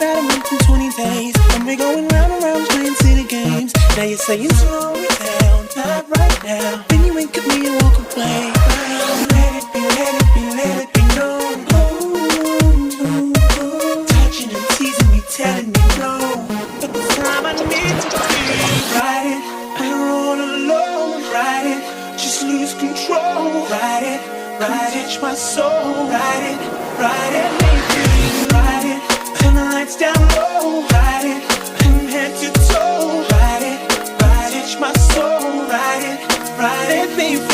about a month and 20 days, and we're going round and round playing silly games. Now you're saying slow it down, not right now. Then you wink at me and walk away. Let it be, let it be, let it be known. Touching and teasing me, telling me no. But this time I need to be. Ride it, I'm all alone. Ride it, just lose control. Ride it, touch my soul. Ride it, maybe. Ride it, turn the lights down low. Ride it, from head to toe. Ride it, touch my soul. Ride it, baby.